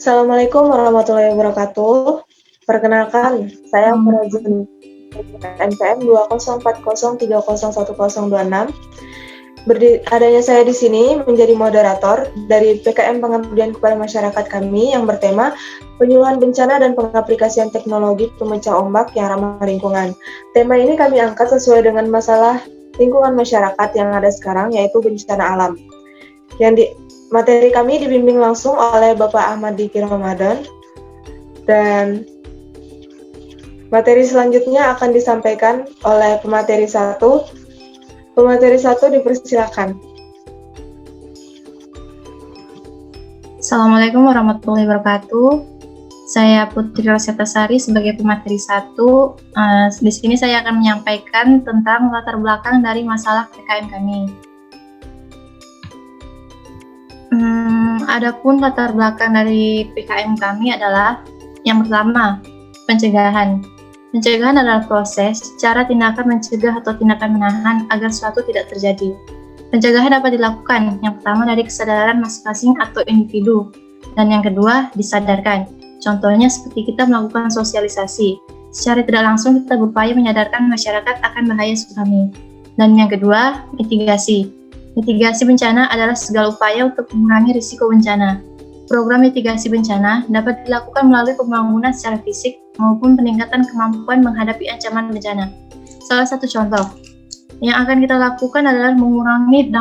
Assalamualaikum warahmatullahi wabarakatuh. Perkenalkan, saya Hmm, Farajun NPM 2040301026. Adanya saya di sini menjadi moderator dari PKM Pengabdian kepada Masyarakat kami yang bertema penyuluhan bencana dan pengaplikasian teknologi pemecah ombak yang ramah lingkungan. Tema ini kami angkat sesuai dengan masalah lingkungan masyarakat yang ada sekarang, yaitu bencana alam. Materi kami dibimbing langsung oleh Bapak Ahmad Diki Ramadan, dan materi selanjutnya akan disampaikan oleh pemateri 1. Pemateri 1 dipersilakan. Assalamualaikum warahmatullahi wabarakatuh. Saya Putri Rosetasari sebagai pemateri 1. Di sini saya akan menyampaikan tentang latar belakang dari masalah PKM kami. Adapun latar belakang dari PKM kami adalah yang pertama, pencegahan. Pencegahan adalah proses, cara tindakan mencegah atau tindakan menahan agar suatu tidak terjadi. Pencegahan dapat dilakukan, yang pertama dari kesadaran masing-masing atau individu, dan yang kedua disadarkan. Contohnya seperti kita melakukan sosialisasi. Secara tidak langsung kita berupaya menyadarkan masyarakat akan bahaya tsunami. Dan yang kedua, mitigasi. Mitigasi bencana adalah segala upaya untuk mengurangi risiko bencana. Program mitigasi bencana dapat dilakukan melalui pembangunan secara fisik maupun peningkatan kemampuan menghadapi ancaman bencana. Salah satu contoh yang akan kita lakukan adalah mengurangi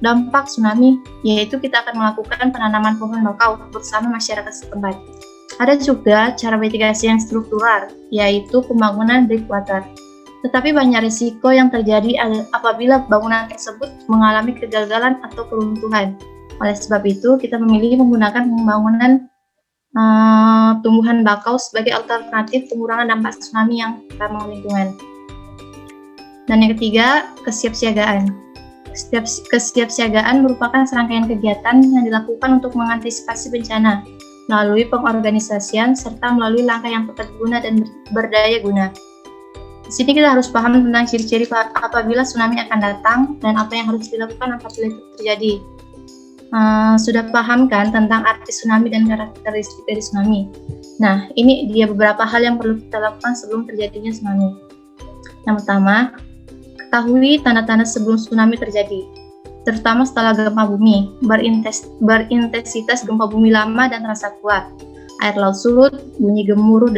dampak tsunami, yaitu kita akan melakukan penanaman pohon bakau bersama masyarakat setempat. Ada juga cara mitigasi yang struktural, yaitu pembangunan breakwater. Tetapi banyak risiko yang terjadi apabila bangunan tersebut mengalami kegagalan atau keruntuhan. Oleh sebab itu, kita memilih menggunakan pembangunan tumbuhan bakau sebagai alternatif pengurangan dampak tsunami yang ramah lingkungan. Dan yang ketiga, kesiapsiagaan. Kesiapsiagaan merupakan serangkaian kegiatan yang dilakukan untuk mengantisipasi bencana melalui pengorganisasian serta melalui langkah yang tepat guna dan berdaya guna. Di sini kita harus paham tentang ciri-ciri apabila tsunami akan datang dan apa yang harus dilakukan apabila itu terjadi. Sudah paham kan tentang arti tsunami dan karakteristik dari tsunami? Nah, ini dia beberapa hal yang perlu kita lakukan sebelum terjadinya tsunami. Yang pertama, ketahui tanda-tanda sebelum tsunami terjadi, terutama setelah gempa bumi. Berintensitas gempa bumi lama dan terasa kuat. Air laut surut, bunyi gemuruh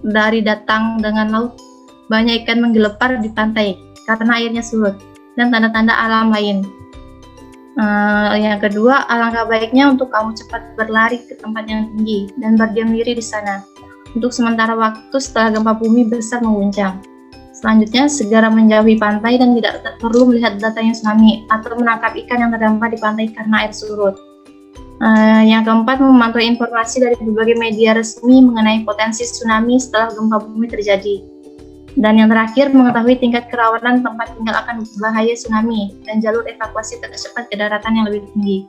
dari datang dengan laut, banyak ikan menggelepar di pantai karena airnya surut, dan tanda-tanda alam lain. Yang kedua, alangkah baiknya untuk kamu cepat berlari ke tempat yang tinggi dan berdiam diri di sana untuk sementara waktu setelah gempa bumi besar mengguncang. Selanjutnya, segera menjauhi pantai dan tidak perlu melihat datangnya tsunami atau menangkap ikan yang terdampar di pantai karena air surut. Yang keempat, memantau informasi dari berbagai media resmi mengenai potensi tsunami setelah gempa bumi terjadi. Dan yang terakhir, mengetahui tingkat kerawanan tempat tinggal akan bahaya tsunami dan jalur evakuasi tercepat ke daratan yang lebih tinggi.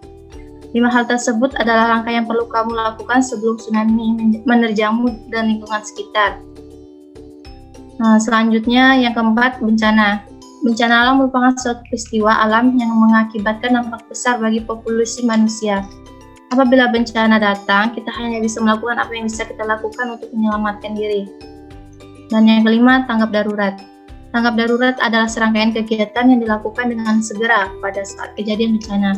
5 hal tersebut adalah langkah yang perlu kamu lakukan sebelum tsunami menerjamu dan lingkungan sekitar. Selanjutnya, yang keempat, bencana. Bencana alam merupakan suatu peristiwa alam yang mengakibatkan dampak besar bagi populasi manusia. Apabila bencana datang, kita hanya bisa melakukan apa yang bisa kita lakukan untuk menyelamatkan diri. Dan yang kelima, tanggap darurat. Tanggap darurat adalah serangkaian kegiatan yang dilakukan dengan segera pada saat kejadian bencana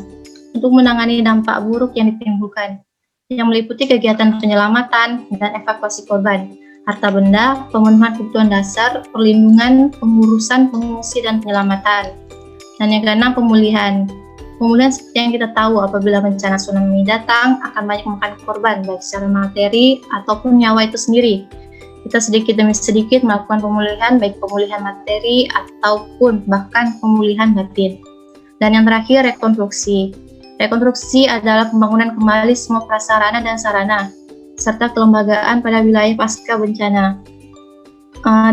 untuk menangani dampak buruk yang ditimbulkan, yang meliputi kegiatan penyelamatan dan evakuasi korban, harta benda, pemenuhan kebutuhan dasar, perlindungan, pengurusan pengungsi dan penyelamatan. Dan yang keenam, pemulihan. Pemulihan seperti yang kita tahu, apabila bencana tsunami datang akan banyak memakan korban baik secara materi ataupun nyawa itu sendiri. Kita sedikit demi sedikit melakukan pemulihan, baik pemulihan materi ataupun bahkan pemulihan batin. Dan yang terakhir, rekonstruksi. Rekonstruksi adalah pembangunan kembali semua prasarana dan sarana serta kelembagaan pada wilayah pasca bencana,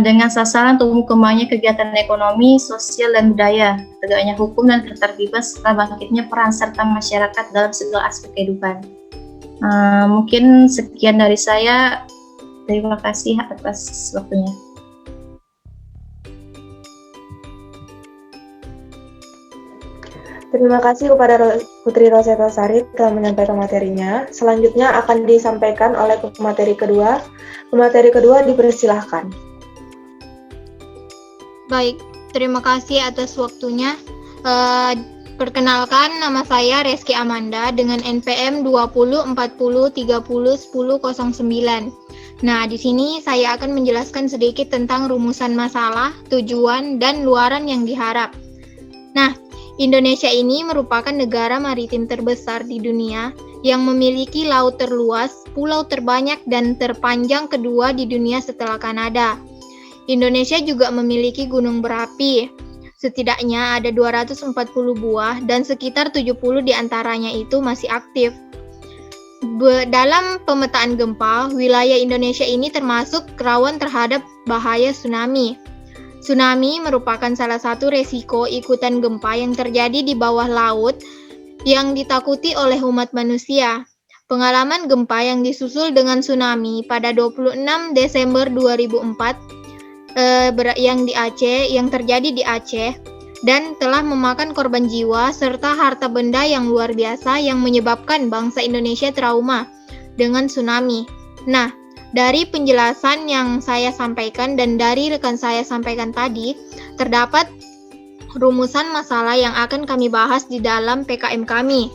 dengan sasaran tumbuh kembangnya kegiatan ekonomi, sosial, dan budaya, tegaknya hukum dan ketertiban, serta bangkitnya peran serta masyarakat dalam segala aspek kehidupan. Mungkin sekian dari saya. Terima kasih atas waktunya. Terima kasih kepada Putri Rosetta Sari telah menyampaikan materinya. Selanjutnya akan disampaikan oleh pemateri kedua. Pemateri kedua dipersilahkan. Baik, terima kasih atas waktunya. Perkenalkan, nama saya Reski Amanda dengan NPM 204030101009. Nah, di sini saya akan menjelaskan sedikit tentang rumusan masalah, tujuan, dan luaran yang diharap. Nah, Indonesia ini merupakan negara maritim terbesar di dunia yang memiliki laut terluas, pulau terbanyak, dan terpanjang kedua di dunia setelah Kanada. Indonesia juga memiliki gunung berapi. Setidaknya ada 240 buah dan sekitar 70 diantaranya itu masih aktif. Dalam pemetaan gempa, wilayah Indonesia ini termasuk rawan terhadap bahaya tsunami. Tsunami merupakan salah satu resiko ikutan gempa yang terjadi di bawah laut yang ditakuti oleh umat manusia. Pengalaman gempa yang disusul dengan tsunami pada 26 Desember 2004 yang terjadi di Aceh dan telah memakan korban jiwa serta harta benda yang luar biasa yang menyebabkan bangsa Indonesia trauma dengan tsunami. Nah, dari penjelasan yang saya sampaikan dan dari rekan saya sampaikan tadi, terdapat rumusan masalah yang akan kami bahas di dalam PKM kami.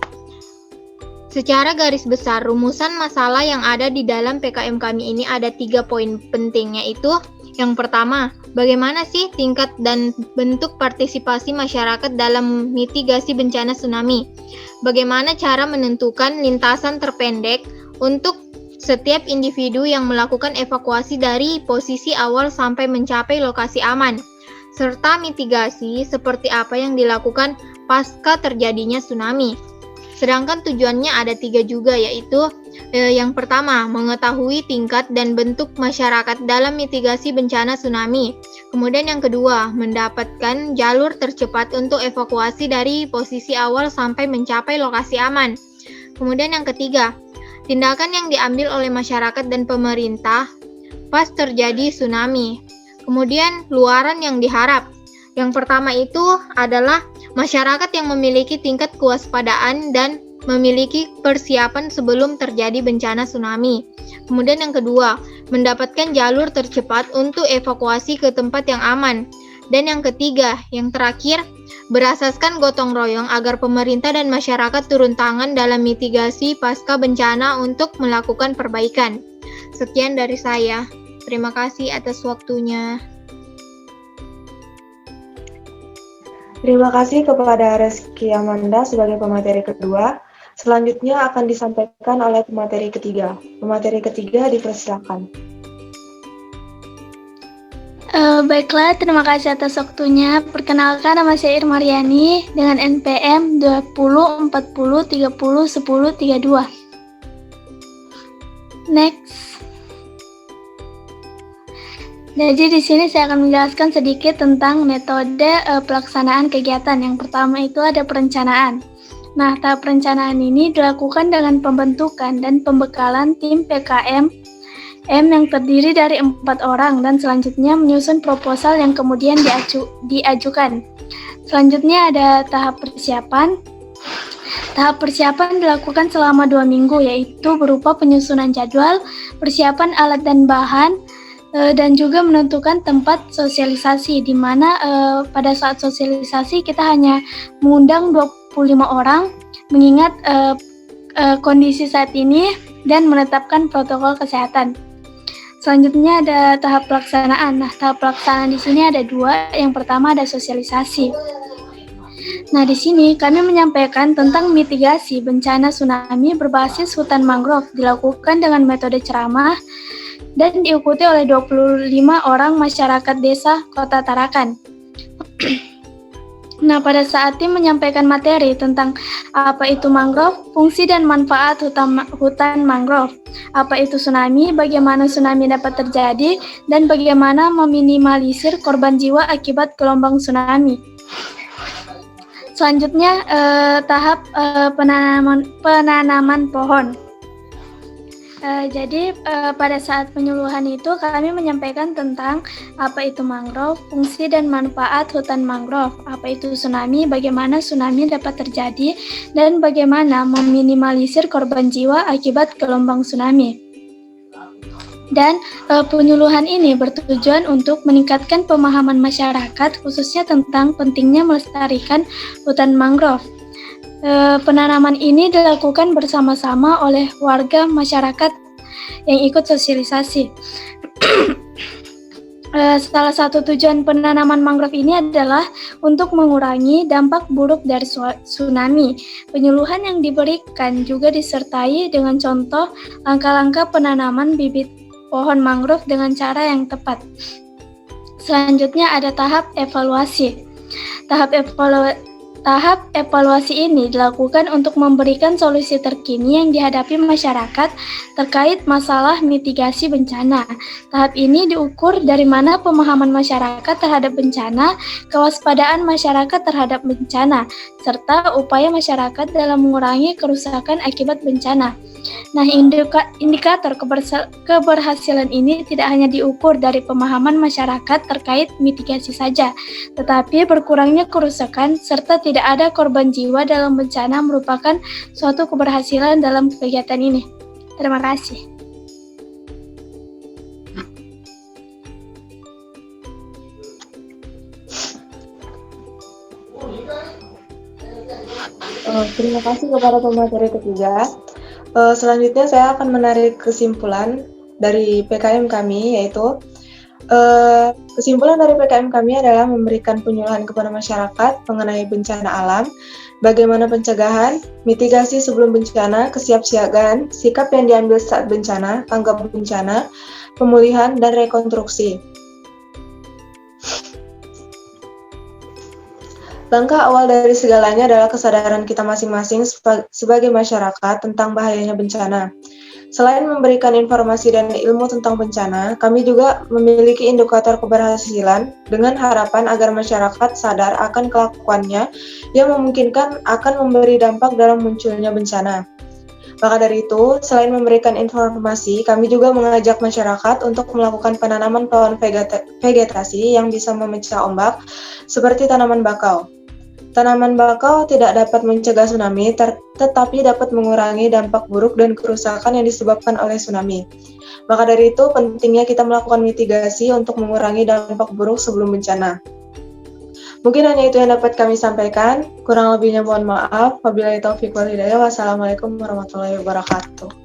Secara garis besar, rumusan masalah yang ada di dalam PKM kami ini ada 3 poin penting, yaitu yang pertama, bagaimana sih tingkat dan bentuk partisipasi masyarakat dalam mitigasi bencana tsunami? Bagaimana cara menentukan lintasan terpendek untuk setiap individu yang melakukan evakuasi dari posisi awal sampai mencapai lokasi aman? Serta mitigasi seperti apa yang dilakukan pasca terjadinya tsunami. Sedangkan tujuannya ada 3 juga, yaitu yang pertama, mengetahui tingkat dan bentuk masyarakat dalam mitigasi bencana tsunami. Kemudian yang kedua, mendapatkan jalur tercepat untuk evakuasi dari posisi awal sampai mencapai lokasi aman. Kemudian yang ketiga, tindakan yang diambil oleh masyarakat dan pemerintah pas terjadi tsunami. Kemudian luaran yang diharap. Yang pertama itu adalah masyarakat yang memiliki tingkat kewaspadaan dan memiliki persiapan sebelum terjadi bencana tsunami. Kemudian yang kedua, mendapatkan jalur tercepat untuk evakuasi ke tempat yang aman. Dan yang ketiga, yang terakhir, berasaskan gotong royong agar pemerintah dan masyarakat turun tangan dalam mitigasi pasca bencana untuk melakukan perbaikan. Sekian dari saya. Terima kasih atas waktunya. Terima kasih kepada Reski Amanda sebagai pemateri kedua. Selanjutnya akan disampaikan oleh pemateri ketiga. Pemateri ketiga dipersilakan. Baiklah, terima kasih atas waktunya. Perkenalkan, nama saya Irmaryani dengan NPM 204030101032. Next. Jadi di sini saya akan menjelaskan sedikit tentang metode pelaksanaan kegiatan. Yang pertama itu ada perencanaan. Nah, tahap perencanaan ini dilakukan dengan pembentukan dan pembekalan tim PKM yang terdiri dari 4 orang dan selanjutnya menyusun proposal yang kemudian diajukan. Selanjutnya ada tahap persiapan. Tahap persiapan dilakukan selama 2 minggu, yaitu berupa penyusunan jadwal, persiapan alat dan bahan, dan juga menentukan tempat sosialisasi, di mana pada saat sosialisasi kita hanya mengundang 25 orang, mengingat kondisi saat ini dan menetapkan protokol kesehatan. Selanjutnya ada tahap pelaksanaan. Nah, tahap pelaksanaan di sini ada 2. Yang pertama ada sosialisasi. Nah, di sini kami menyampaikan tentang mitigasi bencana tsunami berbasis hutan mangrove dilakukan dengan metode ceramah dan diikuti oleh 25 orang masyarakat desa Kota Tarakan. Nah, pada saat tim menyampaikan materi tentang apa itu mangrove, fungsi dan manfaat hutan mangrove, apa itu tsunami, bagaimana tsunami dapat terjadi, dan bagaimana meminimalisir korban jiwa akibat gelombang tsunami. Selanjutnya, tahap penanaman pohon. Pada saat penyuluhan itu kami menyampaikan tentang apa itu mangrove, fungsi dan manfaat hutan mangrove, apa itu tsunami, bagaimana tsunami dapat terjadi, dan bagaimana meminimalisir korban jiwa akibat gelombang tsunami. Dan penyuluhan ini bertujuan untuk meningkatkan pemahaman masyarakat khususnya tentang pentingnya melestarikan hutan mangrove. Penanaman ini dilakukan bersama-sama oleh warga masyarakat yang ikut sosialisasi. Salah satu tujuan penanaman mangrove ini adalah untuk mengurangi dampak buruk dari tsunami. Penyuluhan yang diberikan juga disertai dengan contoh langkah-langkah penanaman bibit pohon mangrove dengan cara yang tepat. Selanjutnya ada tahap evaluasi. Tahap evaluasi ini dilakukan untuk memberikan solusi terkini yang dihadapi masyarakat terkait masalah mitigasi bencana. Tahap ini diukur dari mana pemahaman masyarakat terhadap bencana, kewaspadaan masyarakat terhadap bencana, serta upaya masyarakat dalam mengurangi kerusakan akibat bencana. Nah, indikator keberhasilan ini tidak hanya diukur dari pemahaman masyarakat terkait mitigasi saja, tetapi berkurangnya kerusakan serta tidak ada korban jiwa dalam bencana merupakan suatu keberhasilan dalam kegiatan ini. Terima kasih. Terima kasih kepada pemateri ketiga. Selanjutnya saya akan menarik kesimpulan dari PKM kami, yaitu kesimpulan dari PKM kami adalah memberikan penyuluhan kepada masyarakat mengenai bencana alam, bagaimana pencegahan, mitigasi sebelum bencana, kesiapsiagaan, sikap yang diambil saat bencana, tanggap bencana, pemulihan, dan rekonstruksi. Langkah awal dari segalanya adalah kesadaran kita masing-masing sebagai masyarakat tentang bahayanya bencana. Selain memberikan informasi dan ilmu tentang bencana, kami juga memiliki indikator keberhasilan dengan harapan agar masyarakat sadar akan kelakuannya yang memungkinkan akan memberi dampak dalam munculnya bencana. Maka dari itu, selain memberikan informasi, kami juga mengajak masyarakat untuk melakukan penanaman pohon vegetasi yang bisa memecah ombak, seperti tanaman bakau. Tanaman bakau tidak dapat mencegah tsunami, tetapi dapat mengurangi dampak buruk dan kerusakan yang disebabkan oleh tsunami. Maka dari itu, pentingnya kita melakukan mitigasi untuk mengurangi dampak buruk sebelum bencana. Mungkin hanya itu yang dapat kami sampaikan. Kurang lebihnya mohon maaf. Wabillahi taufiq wal hidayah. Wassalamualaikum warahmatullahi wabarakatuh.